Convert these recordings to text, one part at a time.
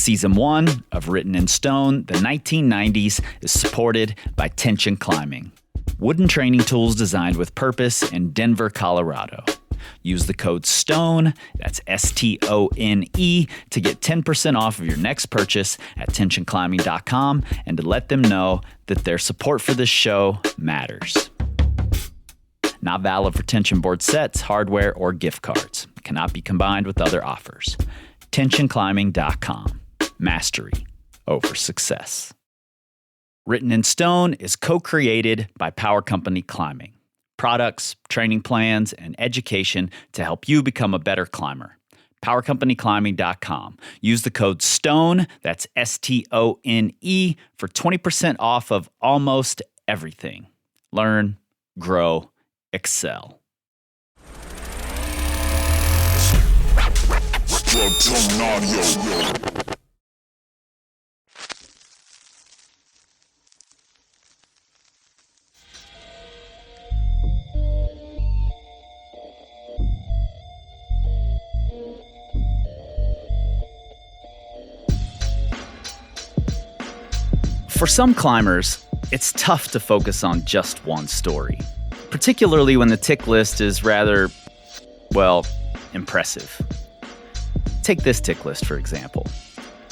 Season 1 of Written in Stone, the 1990s, is supported by Tension Climbing, wooden training tools designed with purpose in Denver, Colorado. Use the code STONE, that's STONE, to get 10% off of your next purchase at tensionclimbing.com and to let them know that their support for this show matters. Not valid for tension board sets, hardware, or gift cards. Cannot be combined with other offers. tensionclimbing.com. Mastery over success. Written in Stone is co-created by Power Company Climbing. Products, training plans, and education to help you become a better climber. PowerCompanyClimbing.com. Use the code STONE, that's STONE, for 20% off of almost everything. Learn, grow, excel. For some climbers, it's tough to focus on just one story, particularly when the tick list is rather, well, impressive. Take this tick list, for example.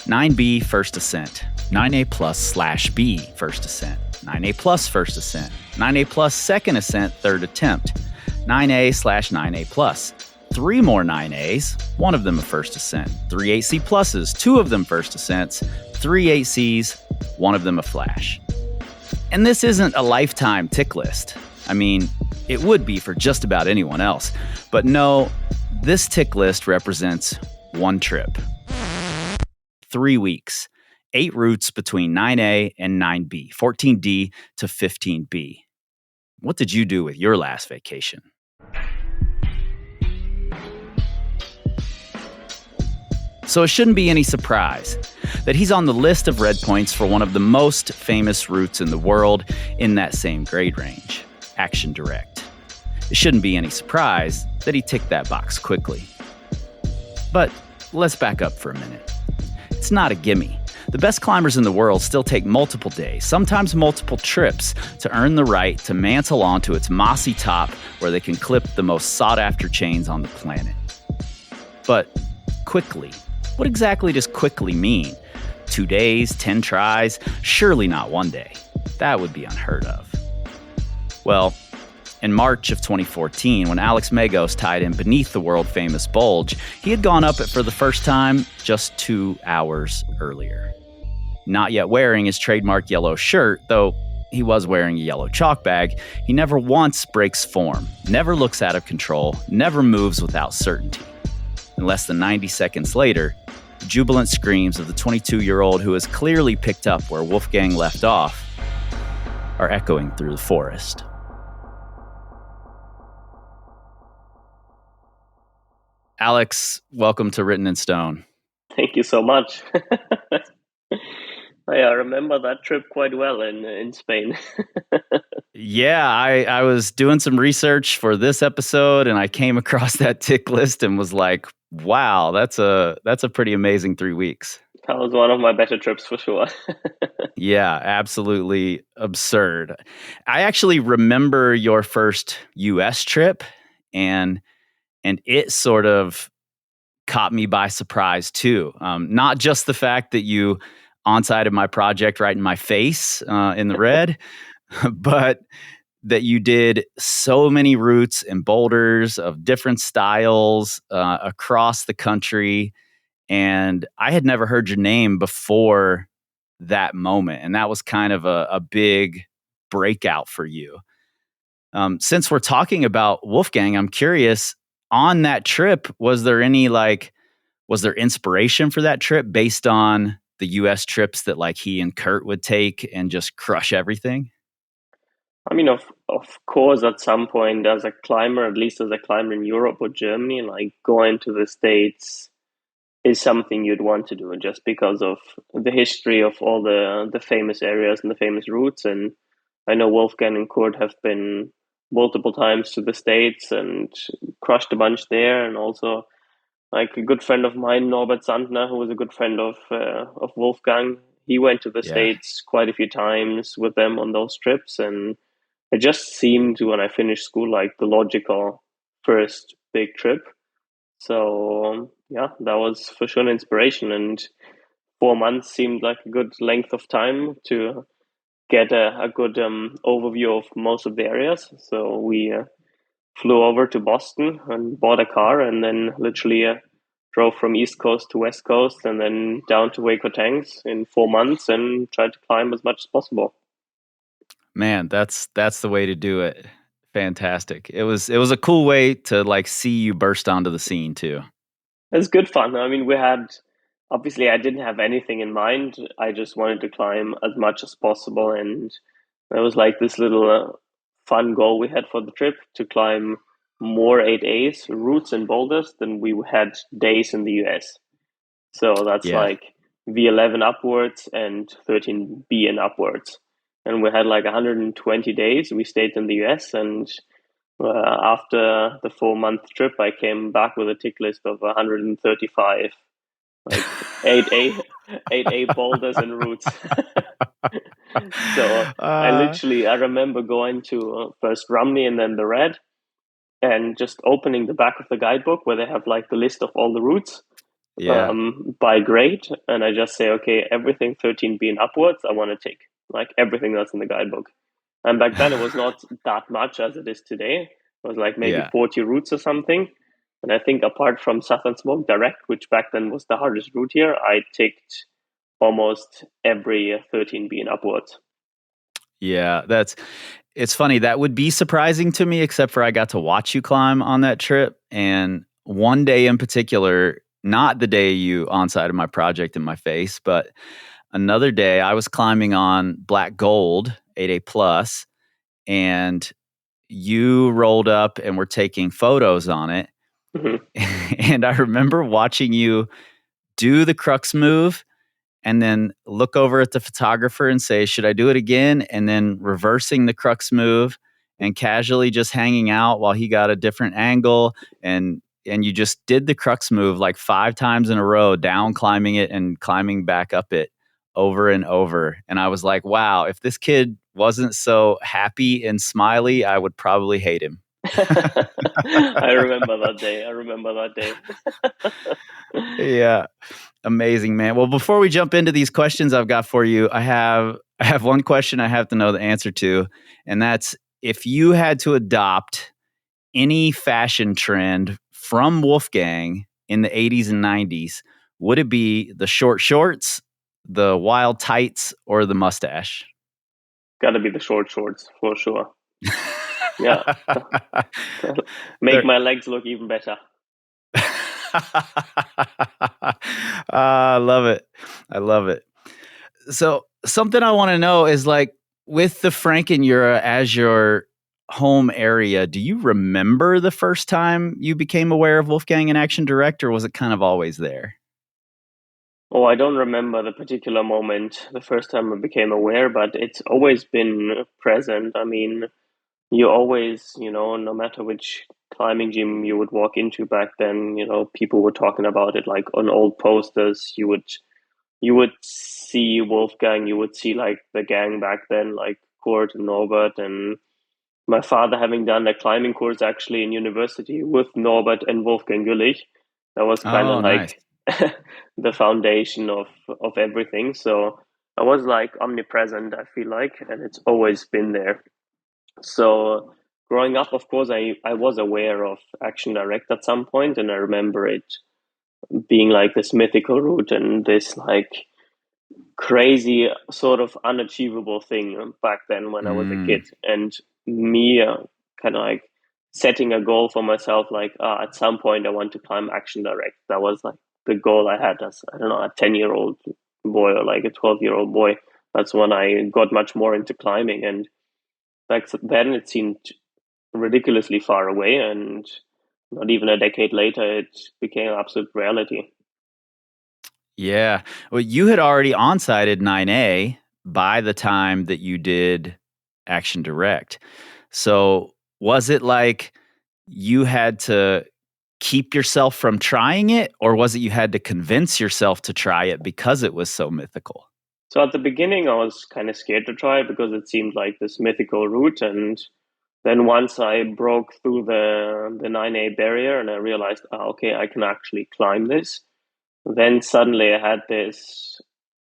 9B first ascent, 9A plus / B first ascent, 9A plus first ascent, 9A plus second ascent third attempt, 9A / 9A plus, 3 more 9As, 1 of them a first ascent, 3 8C pluses, 2 of them first ascents, 3 8Cs, 1 of them a flash. And this isn't a lifetime tick list. I mean, it would be for just about anyone else. But no, this tick list represents one trip. 3 weeks, 8 routes between 9A and 9B, 14D to 15B. What did you do with your last vacation? So it shouldn't be any surprise that he's on the list of red points for one of the most famous routes in the world in that same grade range, Action Directe. It shouldn't be any surprise that he ticked that box quickly. But let's back up for a minute. It's not a gimme. The best climbers in the world still take multiple days, sometimes multiple trips, to earn the right to mantle onto its mossy top where they can clip the most sought-after chains on the planet. But quickly, what exactly does quickly mean? 2 days, 10 tries? Surely not 1 day. That would be unheard of. Well, in March of 2014, when Alex Megos tied in beneath the world-famous bulge, he had gone up it for the first time just 2 hours earlier. Not yet wearing his trademark yellow shirt, though he was wearing a yellow chalk bag, he never once breaks form, never looks out of control, never moves without certainty. And less than 90 seconds later, the jubilant screams of the 22-year-old who has clearly picked up where Wolfgang left off are echoing through the forest. Alex, welcome to Written in Stone. Thank you so much. I remember that trip quite well in Spain. Yeah, I was doing some research for this episode and I came across that tick list and was like, wow, that's a pretty amazing 3 weeks. That was one of my better trips for sure. Yeah, absolutely absurd. I actually remember your first US trip and it sort of caught me by surprise too. Not just the fact that you on-sighted my project right in my face in the red, but that you did so many routes and boulders of different styles across the country. And I had never heard your name before that moment. And that was kind of a big breakout for you. Since we're talking about Wolfgang, I'm curious, on that trip, was there inspiration for that trip based on the US trips that like he and Kurt would take and just crush everything? I mean, of course, at some point as a climber, at least as a climber in Europe or Germany, like going to the States is something you'd want to do just because of the history of all the famous areas and the famous routes. And I know Wolfgang and Kurt have been multiple times to the States and crushed a bunch there. And also Like a good friend of mine, Norbert Sandner, who was a good friend of Wolfgang, he went to the Yeah. States quite a few times with them on those trips, and it just seemed when I finished school like the logical first big trip. So yeah, that was for sure an inspiration, and 4 months seemed like a good length of time to get a good overview of most of the areas. So we flew over to Boston and bought a car, and then literally drove from East Coast to West Coast, and then down to Waco Tanks in 4 months, and tried to climb as much as possible. Man, that's the way to do it. Fantastic. It was a cool way to like see you burst onto the scene too. It's good fun. I mean, we had obviously I didn't have anything in mind. I just wanted to climb as much as possible, and it was like this little fun goal we had for the trip to climb more 8As, routes and boulders than we had days in the US. So that's Yeah. like V11 upwards and 13B and upwards. And we had like 120 days. We stayed in the US, and after the 4 month trip, I came back with a tick list of 135, like 8A, 8A boulders and routes. So uh, I remember going to first Rumney and then the Red, and just opening the back of the guidebook where they have like the list of all the routes yeah. by grade, and I just say, okay, everything 13B and upwards, I want to take like everything that's in the guidebook. And back then, it was not that much as it is today. It was like maybe Yeah. 40 routes or something. And I think apart from Southern Smoke Direct, which back then was the hardest route here, I ticked almost every 13B and upwards. Yeah, it's funny. That would be surprising to me, except for I got to watch you climb on that trip. And one day in particular, not the day you onside my project in my face, but another day I was climbing on Black Gold 8A plus, and you rolled up and were taking photos on it. Mhm. And I remember watching you do the crux move and then look over at the photographer and say, "Should I do it again?" And then reversing the crux move and casually just hanging out while he got a different angle, and you just did the crux move like 5 times in a row, down climbing it and climbing back up it over and over. And I was like, "Wow, if this kid wasn't so happy and smiley, I would probably hate him." I remember that day. I remember that day. Yeah. Amazing, man. Well, before we jump into these questions I've got for you, I have one question I have to know the answer to, and that's if you had to adopt any fashion trend from Wolfgang in the 80s and 90s, would it be the short shorts, the wild tights, or the mustache? Gotta be the short shorts for sure. Yeah. Make They're- my legs look even better. I love it. I love it. So something I want to know is like with the Frankenjura as your home area, do you remember the first time you became aware of Wolfgang and Action Direct, or was it kind of always there? Oh, I don't remember the particular moment, the first time I became aware, but it's always been present. I mean, you always, no matter which climbing gym you would walk into back then, people were talking about it like on old posters. You would see Wolfgang, you would see like the gang back then, like Kurt and Norbert, and my father having done a climbing course actually in university with Norbert and Wolfgang Güllich. That was kind of Oh, nice. like the foundation of everything. So I was like omnipresent, I feel like, and it's always been there. So growing up, of course, I was aware of Action Direct at some point, and I remember it being like this mythical route and this like crazy sort of unachievable thing back then when I was a kid, Mm, and me kind of like setting a goal for myself, like at some point I want to climb Action Direct. That was like the goal I had as, I don't know, a 10-year-old boy or like a 12-year-old boy. That's when I got much more into climbing, and back then it seemed ridiculously far away, and not even a decade later it became absolute reality. yeah. Well, you had already on-sighted 9A by the time that you did Action Direct. So was it like you had to keep yourself from trying it, or was it you had to convince yourself to try it because it was so mythical? So at the beginning, I was kind of scared to try it because it seemed like this mythical route. And then once I broke through the 9A barrier and I realized, okay, I can actually climb this, then suddenly I had this,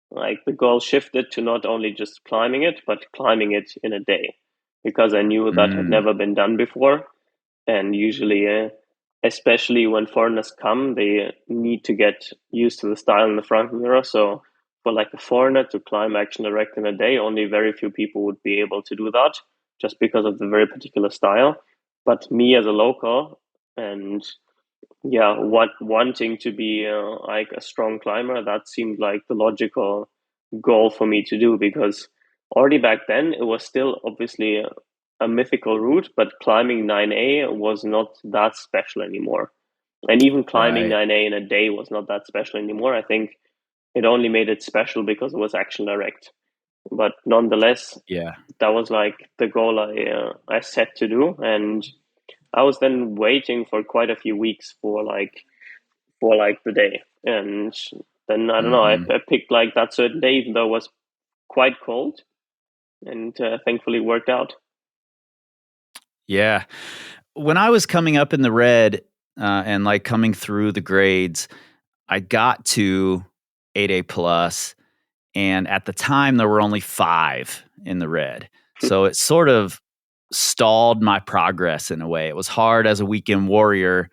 like the goal shifted to not only just climbing it, but climbing it in a day, because I knew that had Mm, never been done before. And usually, especially when foreigners come, they need to get used to the style in the Frankenjura. So for like a foreigner to climb Action Direct in a day, only very few people would be able to do that, just because of the very particular style. But me as a local, and yeah, wanting to be like a strong climber, that seemed like the logical goal for me to do, because already back then it was still obviously a mythical route, but climbing 9A was not that special anymore. And even climbing right. 9A in a day was not that special anymore. I think it only made it special because it was Action Direct. But nonetheless, Yeah. that was like the goal I set to do, and I was then waiting for quite a few weeks for like the day. And then I don't know, Hmm. I picked like that certain day, even though it was quite cold, and thankfully worked out. Yeah. When I was coming up in the red and like coming through the grades, I got to 8A plus, and at the time there were only 5 in the red. So it sort of stalled my progress in a way. It was hard as a weekend warrior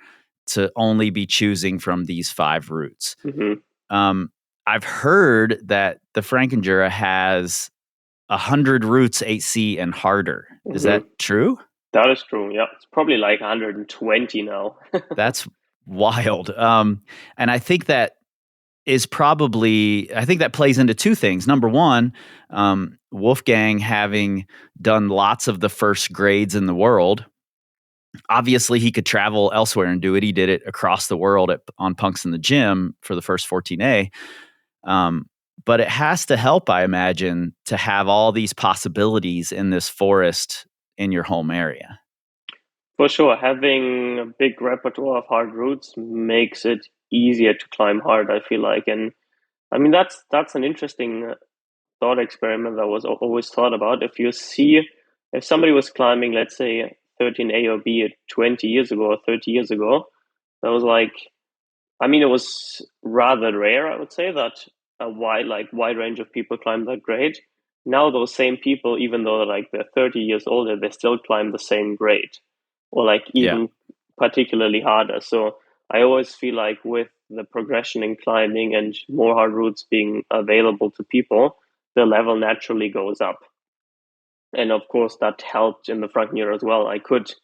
to only be choosing from these 5 routes. Hmm. Um, I've heard that the Frankenjura has 100 routes 8C and harder. Is Hmm. that true? That is true. Yeah, it's probably like 120 now. That's wild. And I think that plays into 2 things. Number 1, Wolfgang having done lots of the first grades in the world, obviously he could travel elsewhere and do it. He did it across the world on Punks in the Gym for the first 14A. Um, but it has to help, I imagine, to have all these possibilities in this forest in your home area. For sure, having a big repertoire of hard routes makes it easier to climb hard, I feel like. And I mean, that's an interesting thought experiment that was always thought about. If somebody was climbing, let's say 13A or B 20 years ago or 30 years ago, that was like, I mean, it was rather rare, I would say, that a wide range of people climb that grade. Now those same people, even though like they're 30 years older, they still climb the same grade, or like Yeah. even particularly harder. So I always feel like with the progression in climbing and more hard routes being available to people, the level naturally goes up. And of course, that helped in the front year as well. I could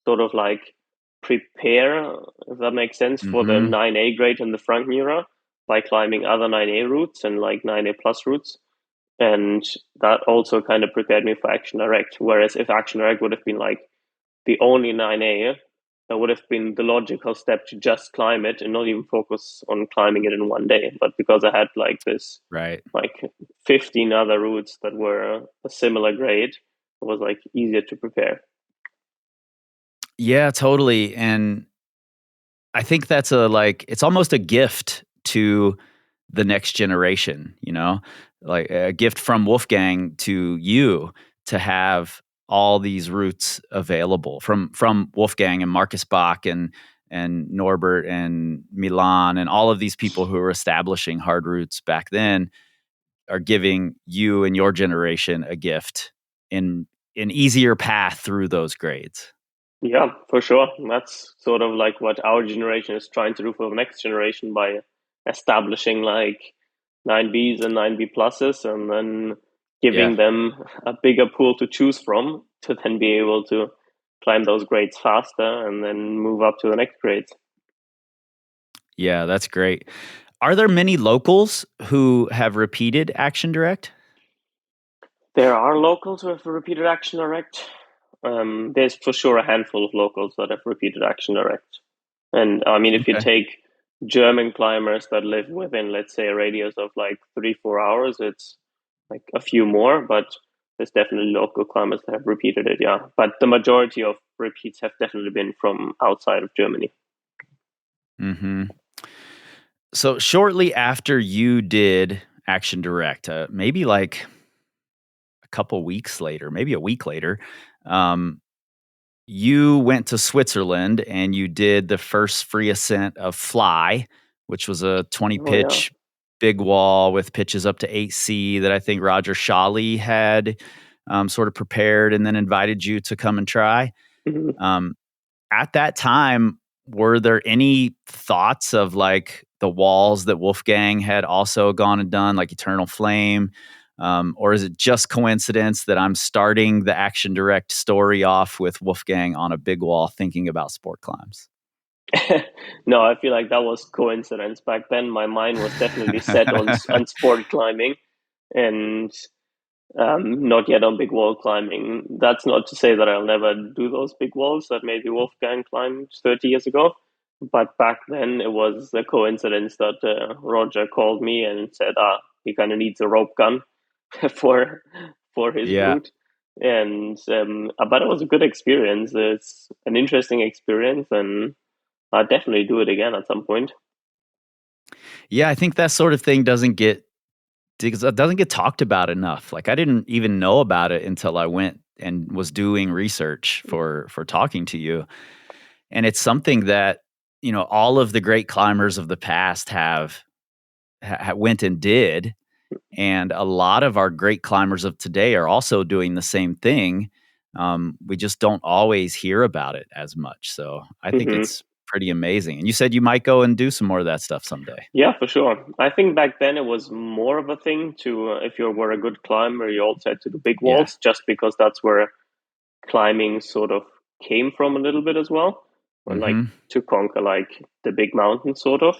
sort of like prepare, if that makes sense, for the Mhm. 9A grade in the Frankenjura by climbing other 9A routes and like 9A plus routes. And that also kind of prepared me for Action Direct. Whereas if Action Direct would have been like the only 9A, that would have been the logical step to just climb it and not even focus on climbing it in one day. But because I had like this, Right. like 15 other routes that were a similar grade, it was like easier to prepare. Yeah, totally. And I think that's it's almost a gift to the next generation, like a gift from Wolfgang to you to have all these routes available from Wolfgang and Marcus Bach and Norbert and Milan and all of these people who were establishing hard routes back then are giving you and your generation a gift in an easier path through those grades. Yeah, for sure. That's sort of like what our generation is trying to do for the next generation by establishing like 9Bs and 9B pluses and then Yeah. giving them a bigger pool to choose from to then be able to climb those grades faster and then move up to the next grades. Yeah, that's great. Are there many locals who have repeated Action Direct? There are locals who have repeated Action Direct. There's for sure a handful of locals that have repeated Action Direct. And I mean, if you Okay. take German climbers that live within, let's say, a radius of like 3, 4 hours, it's like a few more, but there's definitely local climbers that have repeated it, yeah. But the majority of repeats have definitely been from outside of Germany. Hmm. So shortly after you did Action Direct, maybe like a couple weeks later, maybe a week later, um, you went to Switzerland and you did the first free ascent of Fly, which was a 20 Oh yeah. pitch big wall with pitches up to 8C that I think Roger Shawley had sort of prepared and then invited you to come and try. Mhm. Um, at that time, were there any thoughts of like the walls that Wolfgang had also gone and done, like Eternal Flame? Or is it just coincidence that I'm starting the Action Direct story off with Wolfgang on a big wall thinking about sport climbs? No, I feel like that was coincidence. Back then, my mind was definitely set on sport climbing, and not yet on big wall climbing. That's not to say that I'll never do those big walls that maybe Wolfgang climbed 30 years ago. But back then, it was a coincidence that Roger called me and said, he kind of needs a rope gun for his Yeah. route. And but it was a good experience. It's an interesting experience, and I'll definitely do it again at some point. Yeah, I think that sort of thing doesn't get talked about enough. Like I didn't even know about it until I went and was doing research for talking to you. And it's something that, all of the great climbers of the past went and did, and a lot of our great climbers of today are also doing the same thing. We just don't always hear about it as much. So I think Hmm. it's pretty amazing. And you said you might go and do some more of that stuff someday. Yeah, for sure. I think back then it was more of a thing to, if you were a good climber, you also had to do big Yeah. walls, just because that's where climbing sort of came from a little bit as well, or like Hmm. to conquer like the big mountains, sort of.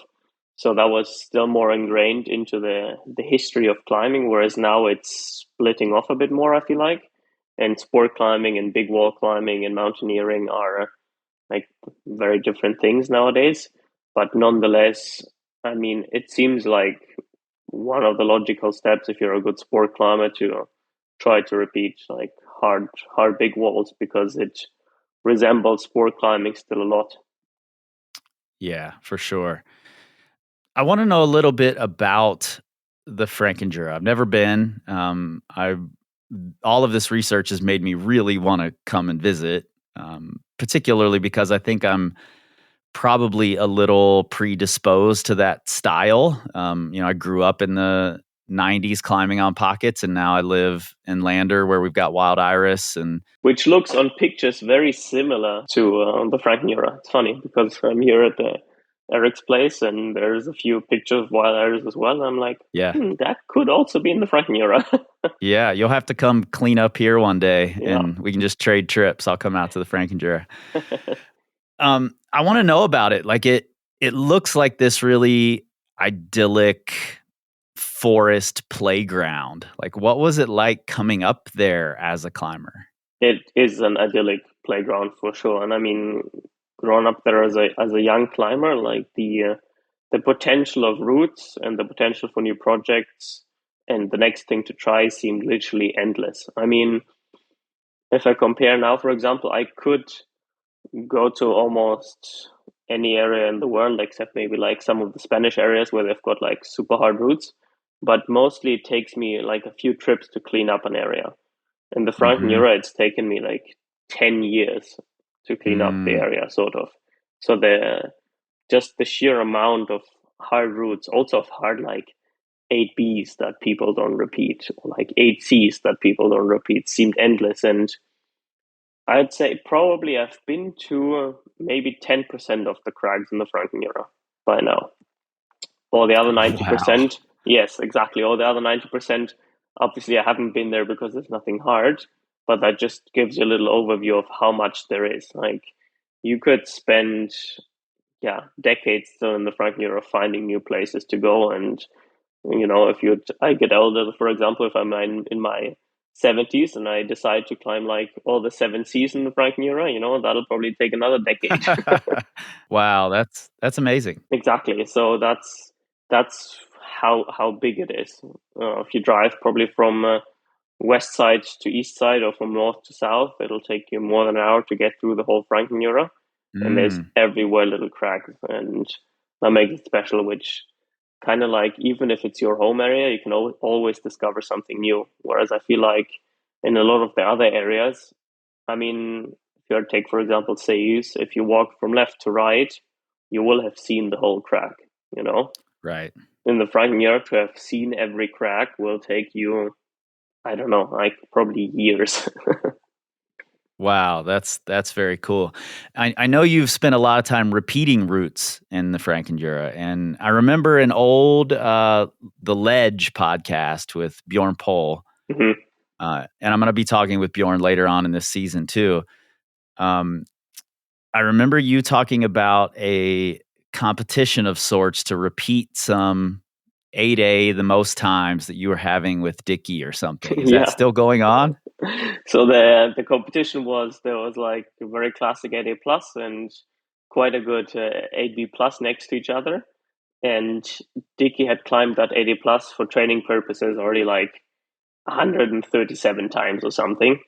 So that was still more ingrained into the history of climbing, whereas now it's splitting off a bit more, I feel like. And sport climbing and big wall climbing and mountaineering are like very different things nowadays. But nonetheless, I mean, it seems like one of the logical steps if you're a good sport climber to try to repeat like hard big walls, because it resembles sport climbing still a lot. Yeah, for sure. I want to know a little bit about the Frankenjura. I've never been. I All of this research has made me really want to come and visit, particularly because I think I'm probably a little predisposed to that style. I grew up in the '90s climbing on pockets, and now I live in Lander where we've got wild iris. And Which looks on pictures very similar to the Frankenjura. It's funny because I'm here at the Eric's place, and there's a few pictures of wild iris as well. And I'm like, yeah, that could also be in the Frankenjura. yeah, you'll have to come clean up here one day, Yeah. and we can just trade trips. I'll come out to the Frankenjura. I want to know about it. Like it looks like this really idyllic forest playground. Like what was it like coming up there as a climber? It is an idyllic playground for sure. And I mean, growing up there as a young climber, like the potential of routes and the potential for new projects and the next thing to try seemed literally endless. I mean, if I compare now, for example, I could go to almost any area in the world except maybe like some of the Spanish areas where they've got like super hard routes. But mostly it takes me like a few trips to clean up an area. In the Mhm. Frankenjura, it's taken me like 10 years to clean up the Mm. area, sort of. So just the sheer amount of hard routes, also of hard like 8Bs that people don't repeat, or like 8Cs that people don't repeat, seemed endless. And I'd say probably I've been to maybe 10% of the crags in the Frankenjura by now. All the other Wow. 90%, yes, exactly. All the other 90%, obviously, I haven't been there because there's nothing hard, but that just gives you a little overview of how much there is. Like, you could spend, yeah, decades still in the Frankenjura finding new places to go. And, if I get older, for example, if I'm in my 70s and I decide to climb like all the seven seas in the Frankenjura, that'll probably take another decade. Wow, that's amazing. Exactly. So that's how big it is. If you drive probably from west side to east side or from north to south, it'll take you more than an hour to get through the whole Frankenjura. and there's Mm, everywhere little cracks, and that makes it special. Which kind of like, even if it's your home area, you can always discover something new. Whereas I feel like in a lot of the other areas, I mean, if you take for example Seus, if you walk from left to right, you will have seen the whole crack. You know, right. in the Frankenjura, to have seen every crack will take you, I don't know, like probably years. Wow, that's very cool. I know you've spent a lot of time repeating routes in the Frankenjura, and I remember an old the Ledge podcast with Bjorn Pohl, Mhm. and I'm going to be talking with Bjorn later on in this season too. Um, I remember you talking about a competition of sorts to repeat some 8A the most times that you were having with Dickie or something. Is that Yeah. still going on? So the competition was, there was like a very classic 8A plus and quite a good 8B plus next to each other. And Dicky had climbed that 8A plus for training purposes already like 137 times or something.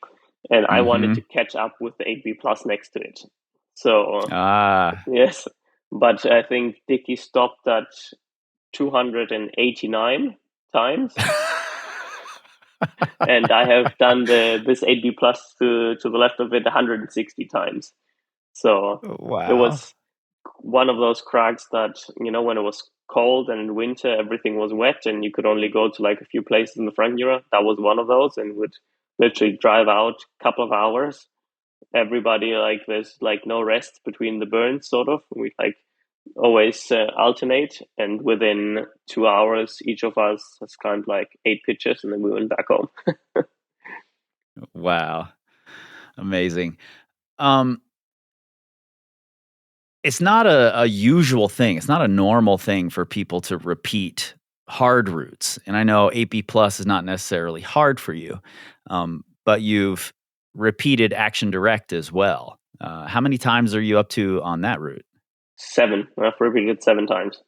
And I wanted to Mm-hmm. catch up with the 8B plus next to it. So, Ah. yes. But I think Dicky stopped at 289 times. And I have done this 8B plus to the left of it 160 times. So it Wow. was one of those cracks that, when it was cold and in winter, everything was wet and you could only go to like a few places in the Frankenjura. That was one of those, and would literally drive out a couple of hours. Everybody, like, there's like no rest between the burns, sort of. We like always alternate, and within 2 hours, each of us has climbed like 8 pitches, and then we went back home. Wow. Amazing. Um, it's not a usual thing. It's not a normal thing for people to repeat hard routes. And I know AP plus is not necessarily hard for you, but you've repeated Action Direct as well. How many times are you up to on that route? Seven. I've repeated it 7 times.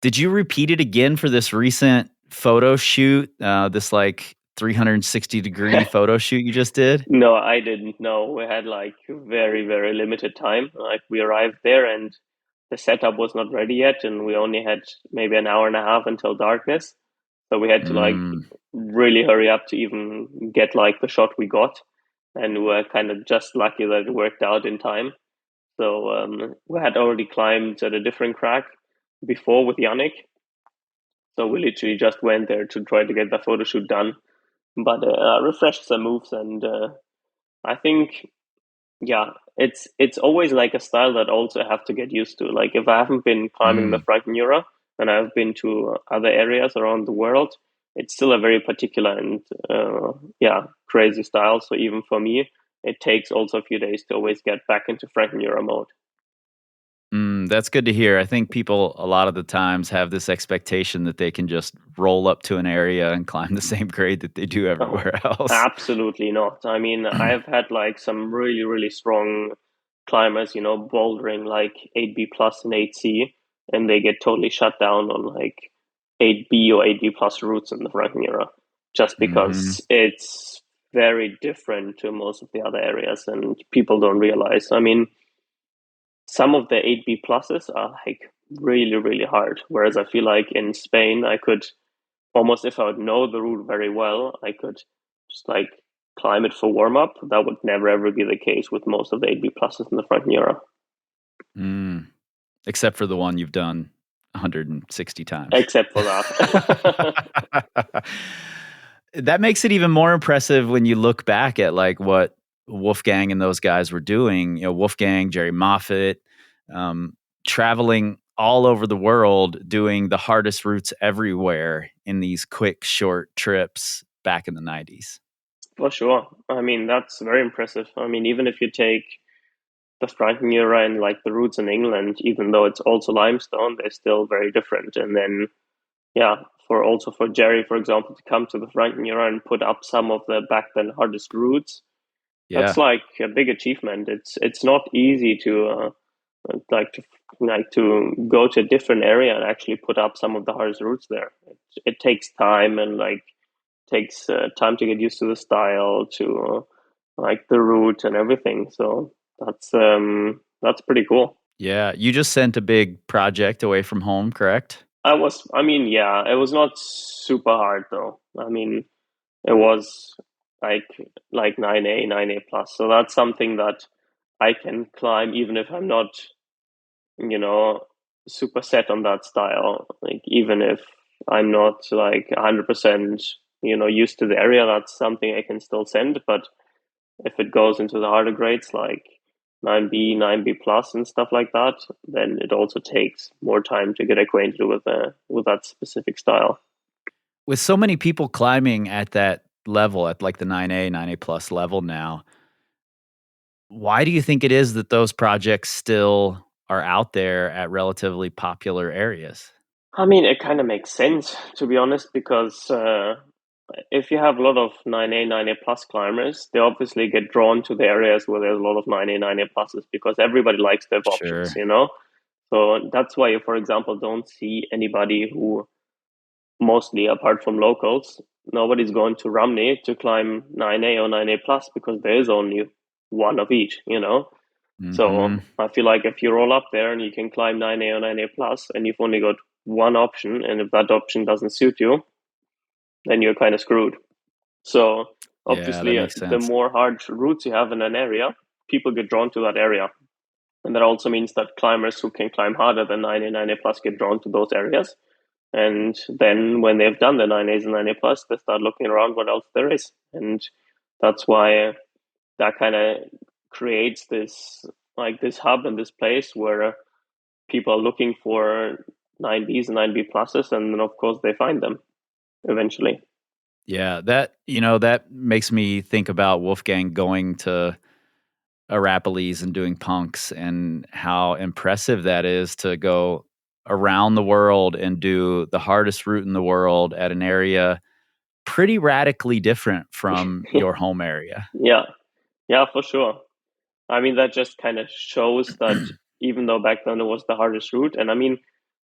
Did you repeat it again for this recent photo shoot? This like 360-degree photo shoot you just did? No, I didn't know. We had like very, very limited time. Like, we arrived there and the setup was not ready yet, and we only had maybe an hour and a half until darkness. So we had to like Mm, really hurry up to even get like the shot we got. And we were kind of just lucky that it worked out in time. So we had already climbed at a different crack before with Yannick. So we literally just went there to try to get the photo shoot done, but refreshed some moves. And I think, yeah, it's always like a style that also I have to get used to. Like, if I haven't been climbing the mm. Frankenjura and I've been to other areas around the world, it's still a very particular and crazy style. So even for me, it takes also a few days to always get back into Frankenjura mode. That's good to hear. I think people a lot of the times have this expectation that they can just roll up to an area and climb the same grade that they do Oh, everywhere else. absolutely not. I mean, I've had like some really, really strong climbers, bouldering like 8B plus and 8C, and they get totally shut down on like 8B or 8B plus routes in the Frankenjura, just Hmm. because it's very different to most of the other areas, and people don't realize. I mean, some of the 8B pluses are like really, really hard, whereas I feel like in Spain, I could almost, if I would know the route very well, I could just like climb it for warm up. That would never ever be the case with most of the 8B pluses in the Frankenjura. Mm. Except for the one you've done 160 times. Except for that. That makes it even more impressive when you look back at like what Wolfgang and those guys were doing. You know, Wolfgang, Jerry Moffat, um, traveling all over the world, doing the hardest routes everywhere in these quick, short trips back in the 90s. For sure. I mean, that's very impressive. I mean, even if you take the Frankenjura and like the routes in England, even though it's also limestone, they're still very different. And then, yeah, for Jerry, for example, to come to the Frankenjura and put up some of the back then hardest routes, that's Yeah. like a big achievement. It's not easy to like to to go to a different area and actually put up some of the hardest routes there. It takes time, and like time to get used to the style, to like the route and everything. So that's pretty cool. Yeah, you just sent a big project away from home, correct? Yeah, it was not super hard though. I mean, it was like 9A, 9A plus. So that's something that I can climb even if I'm not, you know, super set on that style. Like even if I'm not like 100%, used to the area, that's something I can still send. But if it goes into the harder grades like 9B, 9B plus and stuff like that, then it also takes more time to get acquainted with that specific style. With so many people climbing at that level, at like the 9A, 9A plus level now, why do you think it is that those projects still are out there at relatively popular areas? I mean, it kind of makes sense to be honest, because if you have a lot of 9A, 9A plus climbers, they obviously get drawn to the areas where there's a lot of 9A, 9A pluses because everybody likes to have options, Sure. So that's why you, for example, don't see anybody who, mostly apart from locals, nobody's going to Romney to climb 9A or 9A plus because there is only one of each. So Mhm. I feel like if you roll up there and you can climb 9A or 9A plus and you've only got one option, and if that option doesn't suit you, then you're kind of screwed. So Yeah, that obviously, makes the sense. more hard routes you have in an area, people get drawn to that area. And that also means that climbers who can climb harder than 9A, 9A plus get drawn to those areas. And then when they've done the 9As and 9A plus, they start looking around what else there is. And that's why that kind of creates this hub and this place where people are looking for 9Bs and 9B pluses. And then, of course, they find them eventually. Yeah, that makes me think about Wolfgang going to Arapiles and doing punks and how impressive that is to go around the world and do the hardest route in the world at an area pretty radically different from your home area. Yeah, yeah, for sure. I mean, that just kind of shows that even though back then it was the hardest route, and I mean,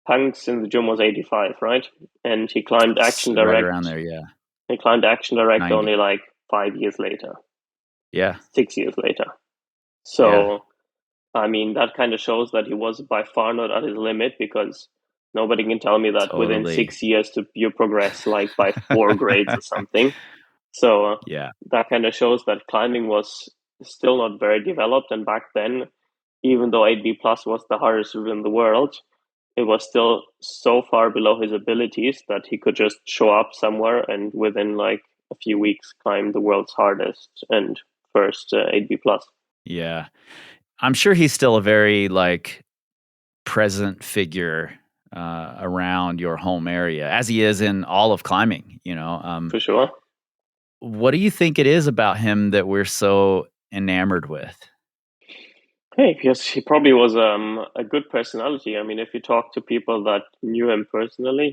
Punk's in the gym was 85, right? And he climbed Action Right around Direct. there, yeah. He climbed Action Direct 90. only like 5 years later, Yeah, 6 years later. yeah, So, I mean, that kind of shows that he was by far not at his limit because nobody can tell me that within totally. 6 years you progress like by 4 grades or something. So Yeah, that kind of shows that climbing was still not very developed. And back then, even though 8B plus was the hardest route in the world, it was still so far below his abilities that he could just show up somewhere and within like a few weeks climb the world's hardest and first 8B plus. yeah. I'm sure he's still a very, like, present figure, around your home area, as he is in all of climbing, For sure. what do you think it is about him that we're so enamored with? Hey, because he probably was a good personality. I mean, if you talk to people that knew him personally,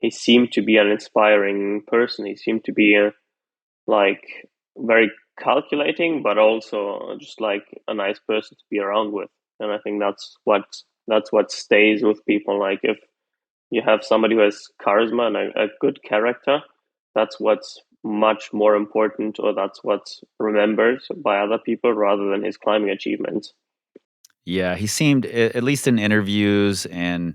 he seemed to be an inspiring person. He seemed to be like very calculating, but also just like a nice person to be around with. And I think that's what stays with people. Like if you have somebody who has charisma and a good character, that's what's much more important, or that's what's remembered by other people rather than his climbing achievements. Yeah, he seemed, at least in interviews and,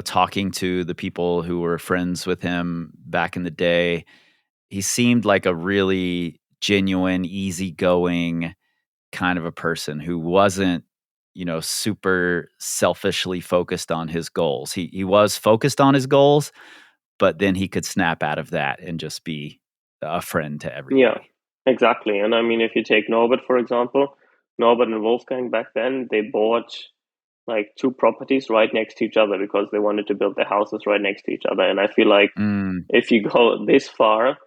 talking to the people who were friends with him back in the day, he seemed like a really genuine, easygoing kind of a person who wasn't, super selfishly focused on his goals. He was focused on his goals, but then he could snap out of that and just be a friend to Yeah, everybody. exactly. And I mean, if you take Norbert, for example, Norbert and Wolfgang back then, they bought like two properties right next to each other because they wanted to build their houses right next to each other. And I feel like Mm, if you go this far,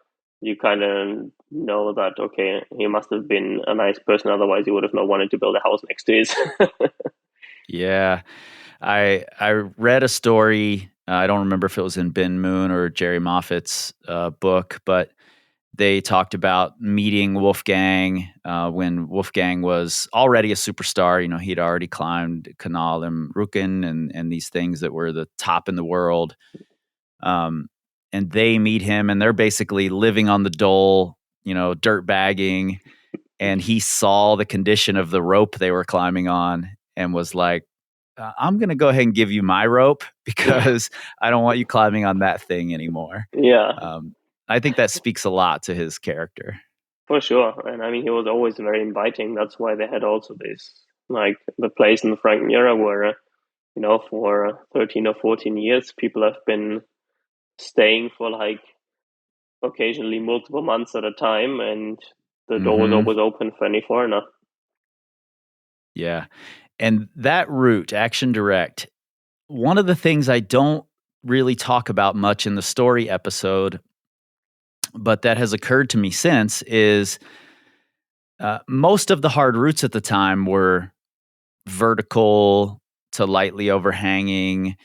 you kind of know that, okay, he must have been a nice person. Otherwise, he would have not wanted to build a house next to his. yeah. I read a story. I don't remember if it was in Ben Moon or Jerry Moffat's book, but they talked about meeting Wolfgang when Wolfgang was already a superstar. He'd already climbed Kanal and Rücken and these things that were the top in the world. Um, and they meet him, and they're basically living on the dole, dirt bagging. and he saw the condition of the rope they were climbing on and was like, I'm going to go ahead and give you my rope because I don't want you climbing on that thing anymore. Yeah, I think that speaks a lot to his character. for sure. And I mean, he was always very inviting. That's why they had also this, like the place in the Frankenjura where, for 13 or 14 years, people have been staying for like occasionally multiple months at a time, and the door was Hmm. always open for any foreigner. Yeah. And that route, Action Direct, one of the things I don't really talk about much in the story episode, but that has occurred to me since, is most of the hard routes at the time were vertical to lightly overhanging,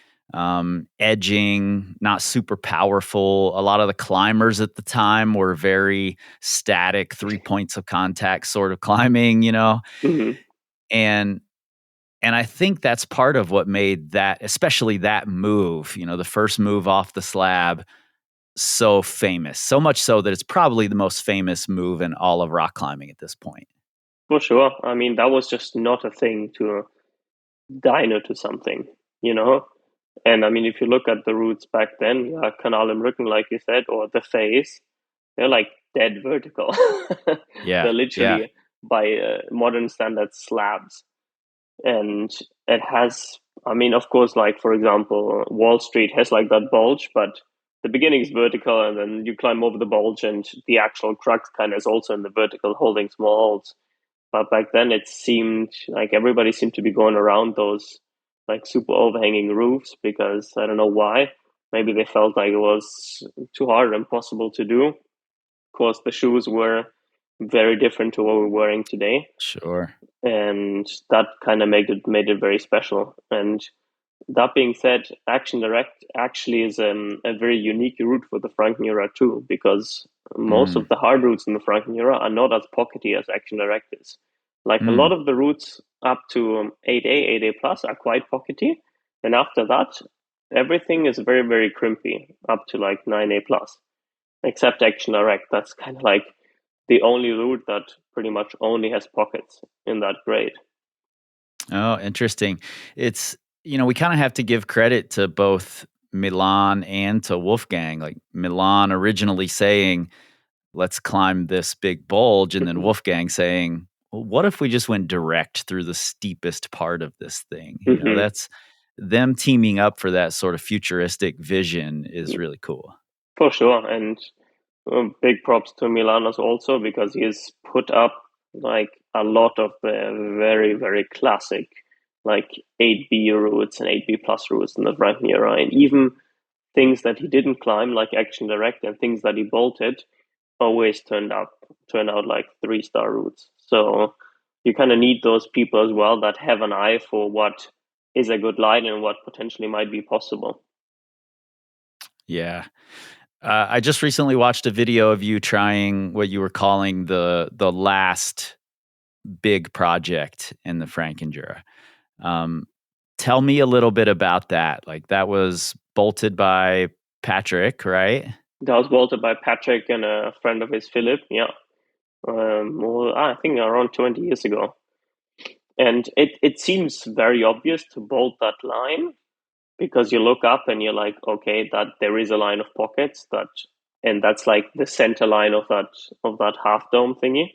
edging, not super powerful. A lot of the climbers at the time were very static, 3 points of contact sort of climbing. Hmm. And and I think that's part of what made that, especially that move, the first move off the slab, so famous. So much so that it's probably the most famous move in all of rock climbing at this point. For sure. I mean, that was just not a thing to dino to something, you know? And I mean, if you look at the routes back then, Canal im Rücken, like you said, or the face, they're like dead vertical. Yeah. They're Yeah. literally by modern standards slabs. And it has, I mean, of course, like for example, Wall Street has like that bulge, but the beginning is vertical and then you climb over the bulge and the actual crux kind of is also in the vertical holding small holes. But back then it seemed like everybody seemed to be going around those like super overhanging roofs because I don't know why. Maybe they felt like it was too hard or impossible to do. Of course, the shoes were very different to what we're wearing today, Sure. and that kind of made it very special. And that being said, Action Direct actually is a very unique route for the Frankenjura too, because most Mm. of the hard routes in the Frankenjura are not as pockety as Action Direct is. Like a lot Mm. of the routes up to 8A, 8A plus are quite pockety, and after that, everything is very, very crimpy up to like 9A plus, except Action Direct. That's kind of like the only route that pretty much only has pockets in that grade. Oh, interesting. It's, we kind of have to give credit to both Milan and to Wolfgang. Like Milan originally saying, let's climb this big bulge. And then Wolfgang saying, well, what if we just went direct through the steepest part of this thing? Hmm. That's them teaming up for that sort of futuristic vision is really cool. For sure. And big props to Milanos also because he's put up like a lot of the very, very classic like 8B routes and 8B plus routes in the Frankenjura. And even things that he didn't climb, like Action Direct, and things that he bolted, always turn out like 3-star routes. So you kind of need those people as well that have an eye for what is a good line and what potentially might be possible. Yeah. I just recently watched a video of you trying what you were calling the last big project in the Frankenjura. Um, Tell me a little bit about that. Like that was bolted by Patrick, right? That was bolted by Patrick and a friend of his, Philip. Yeah, well, I think around 20 years ago. And it seems very obvious to bolt that line because you look up and you're like, okay, that there is a line of pockets and that's like the center line of that half dome thingy.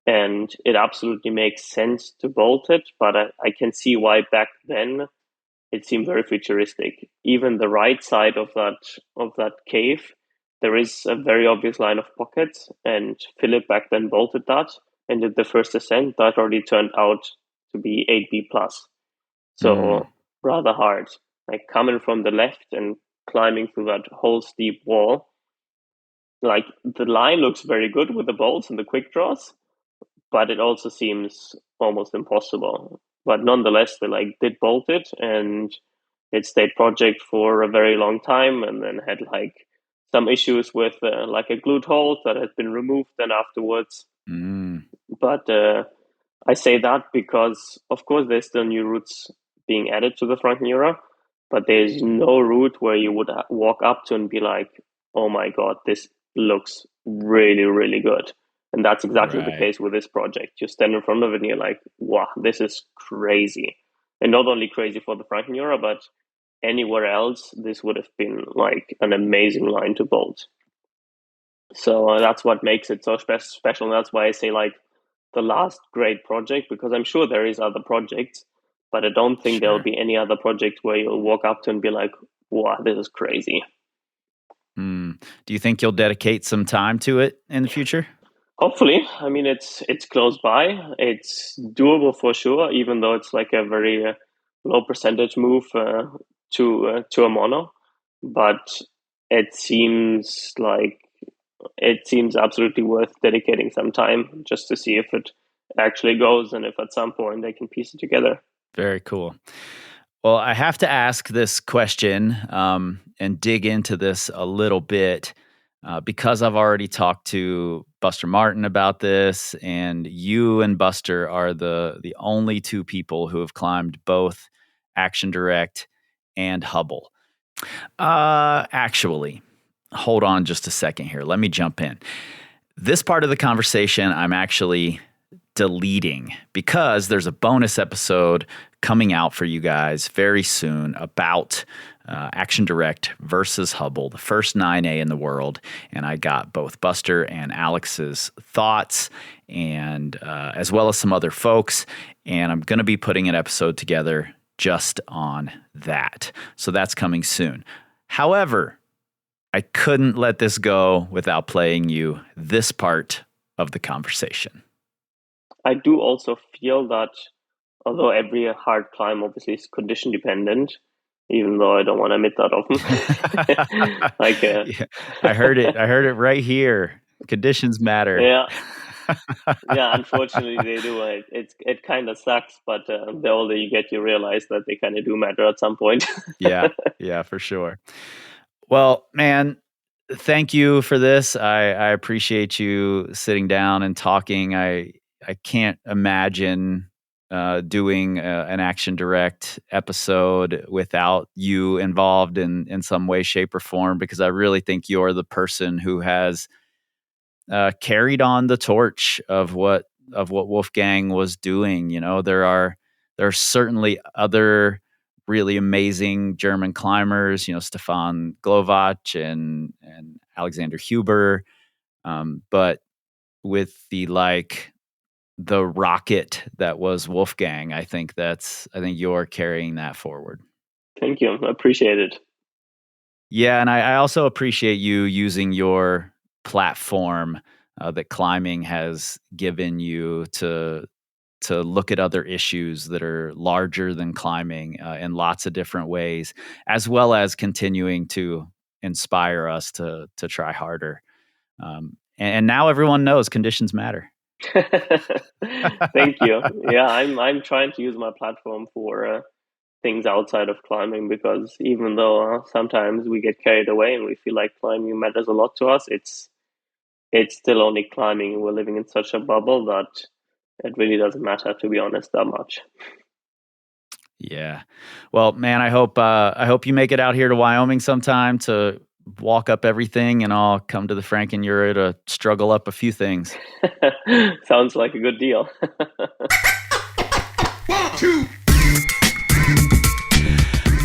And it absolutely makes sense to bolt it, but I can see why back then it seemed very futuristic. Even the right side of that cave, there is a very obvious line of pockets, and Philip back then bolted that and did the first ascent. That already turned out to be 8B plus, Mm. so rather hard. Like coming from the left and climbing through that whole steep wall, like the line looks very good with the bolts and the quick draws, but it also seems almost impossible. But nonetheless, they like did bolt it, and it stayed project for a very long time, and then had like some issues with like a glute hold that has been removed then afterwards. Mm. But I say that because, of course, there's still new routes being added to the Frankenjura, but there's no route where you would walk up to and be like, "Oh my god, this looks really, really good." And that's exactly the Right. case with this project. You stand in front of it and you're like, wow, this is crazy. And not only crazy for the Frankenjura, but anywhere else, this would have been like an amazing line to build. So that's what makes it so special. And that's why I say like the last great project, because I'm sure there is other projects, but I don't think there'll Sure. be any other project where you'll walk up to and be like, wow, this is crazy. Do you think you'll dedicate some time to it in the future? Hopefully, I mean it's close by. It's doable for sure, even though it's like a very low percentage move to a mono. But it seems absolutely worth dedicating some time just to see if it actually goes and if at some point they can piece it together. Very cool. Well, I have to ask this question and dig into this a little bit because I've already talked to Buster Martin about this, and you and Buster are the only two people who have climbed both Action Direct and Hubble. Actually, hold on just a second here. Let me jump in. This part of the conversation I'm actually deleting because there's a bonus episode coming out for you guys very soon about Action Direct versus Hubble, the first 9A in the world. And I got both Buster and Alex's thoughts, and as well as some other folks. And I'm going to be putting an episode together just on that. So that's coming soon. However, I couldn't let this go without playing you this part of the conversation. I do also feel that although every hard climb obviously is condition dependent, even though I don't want to admit that often. Yeah, I heard it right here. Conditions matter. Yeah. Yeah, unfortunately they do. It kind of sucks, but the older you get, you realize that they kind of do matter at some point. Yeah, for sure. Well, man, thank you for this. I appreciate you sitting down and talking. I can't imagine doing an Action Direct episode without you involved in some way, shape, or form, because I really think you're the person who has carried on the torch of what Wolfgang was doing. You know, there are certainly other really amazing German climbers, you know, Stefan Glowacz and Alexander Huber, but with the rocket that was Wolfgang, I think you're carrying that forward. Thank you. I appreciate it. Yeah, and I also appreciate you using your platform that climbing has given you to look at other issues that are larger than climbing in lots of different ways, as well as continuing to inspire us to try harder. And now everyone knows conditions matter. Thank you. Yeah, I'm trying to use my platform for things outside of climbing, because even though sometimes we get carried away and we feel like climbing matters a lot to us, it's still only climbing. We're living in such a bubble that it really doesn't matter, to be honest, that much. Yeah. Well, man, I hope you make it out here to Wyoming sometime to walk up everything, and I'll come to the Frankenjura to struggle up a few things. Sounds like a good deal. 1, 2.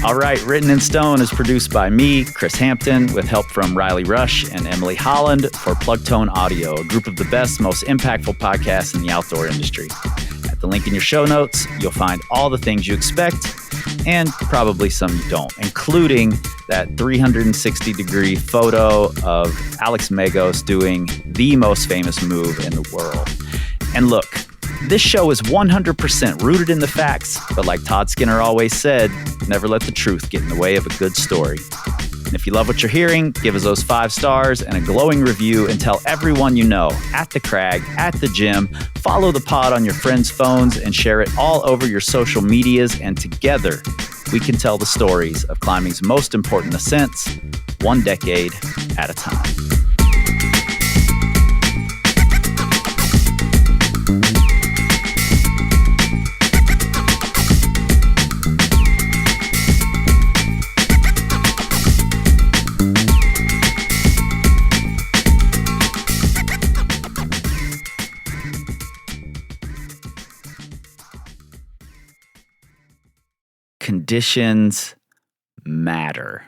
All right, Written in Stone is produced by me, Chris Hampton, with help from Riley Rush and Emily Holland for Plugtone Audio, a group of the best, most impactful podcasts in the outdoor industry. At the link in your show notes, you'll find all the things you expect and probably some you don't, including that 360-degree photo of Alex Megos doing the most famous move in the world. And look, this show is 100% rooted in the facts, but like Todd Skinner always said, never let the truth get in the way of a good story. And if you love what you're hearing, give us those 5 stars and a glowing review, and tell everyone you know, at the crag, at the gym. Follow the pod on your friends' phones and share it all over your social medias, and together we can tell the stories of climbing's most important ascents, one decade at a time. conditions matter.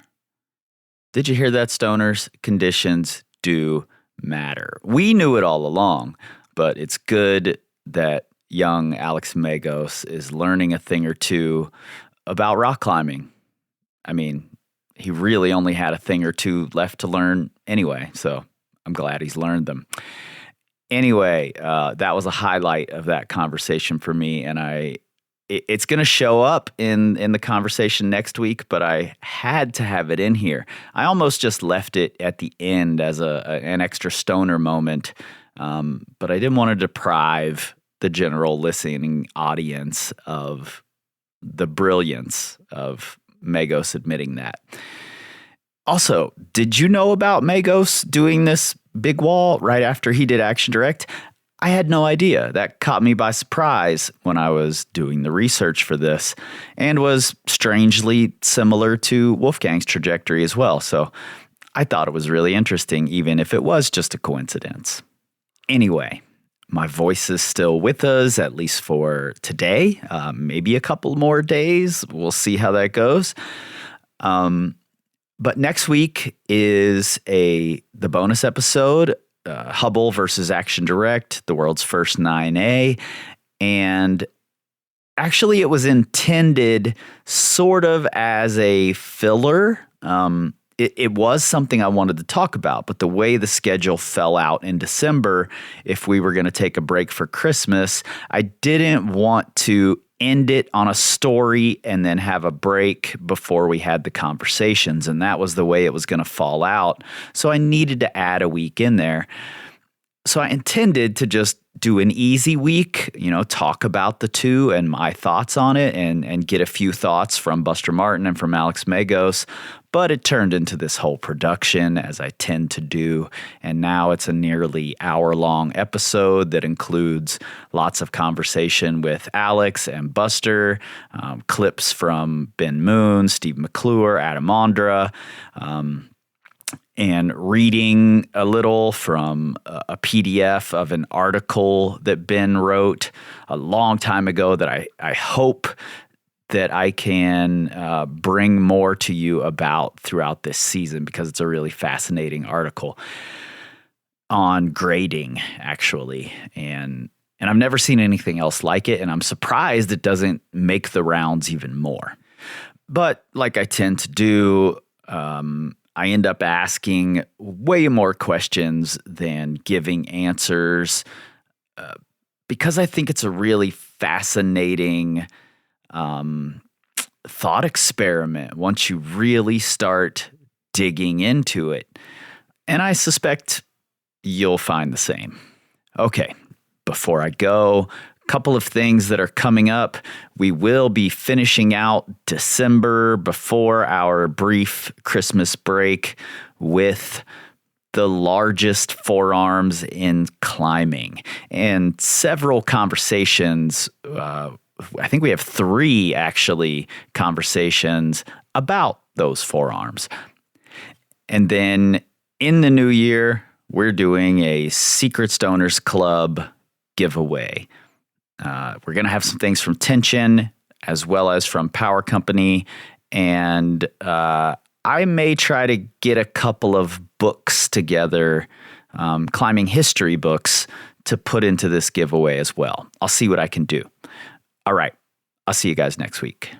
Did you hear that, stoners? Conditions do matter. We knew it all along, but it's good that young Alex Megos is learning a thing or two about rock climbing. I mean, he really only had a thing or two left to learn anyway, so I'm glad he's learned them. Anyway, that was a highlight of that conversation for me, and it's going to show up in the conversation next week, but I had to have it in here. I almost just left it at the end as an extra stoner moment, but I didn't want to deprive the general listening audience of the brilliance of Megos admitting that. Also, did you know about Megos doing this big wall right after he did Action Directe? I had no idea. That caught me by surprise when I was doing the research for this, and was strangely similar to Wolfgang's trajectory as well. So I thought it was really interesting, even if it was just a coincidence. Anyway, my voice is still with us, at least for today. Maybe a couple more days. We'll see how that goes. But next week is the bonus episode, Hubble versus Action Directe, the world's first 9A. And actually, it was intended sort of as a filler. It was something I wanted to talk about, but the way the schedule fell out in December, if we were going to take a break for Christmas, I didn't want to end it on a story and then have a break before we had the conversations. And that was the way it was going to fall out. So I needed to add a week in there. So I intended to just do an easy week, talk about the two and my thoughts on it, and get a few thoughts from Buster Martin and from Alex Megos. But it turned into this whole production, as I tend to do. And now it's a nearly hour-long episode that includes lots of conversation with Alex and Buster, clips from Ben Moon, Steve McClure, Adam Ondra, and reading a little from a PDF of an article that Ben wrote a long time ago that I hope that I can bring more to you about throughout this season, because it's a really fascinating article on grading, actually. And I've never seen anything else like it, and I'm surprised it doesn't make the rounds even more. But like I tend to do, I end up asking way more questions than giving answers, because I think it's a really fascinating thought experiment once you really start digging into it. And I suspect you'll find the same. Okay, before I go, a couple of things that are coming up. We will be finishing out December before our brief Christmas break with the largest forearms in climbing, and several conversations. I think we have 3 actually conversations about those forearms. And then in the new year, we're doing a Secret Stoners Club giveaway. We're going to have some things from Tension as well as from Power Company. And I may try to get a couple of books together, climbing history books, to put into this giveaway as well. I'll see what I can do. All right. I'll see you guys next week.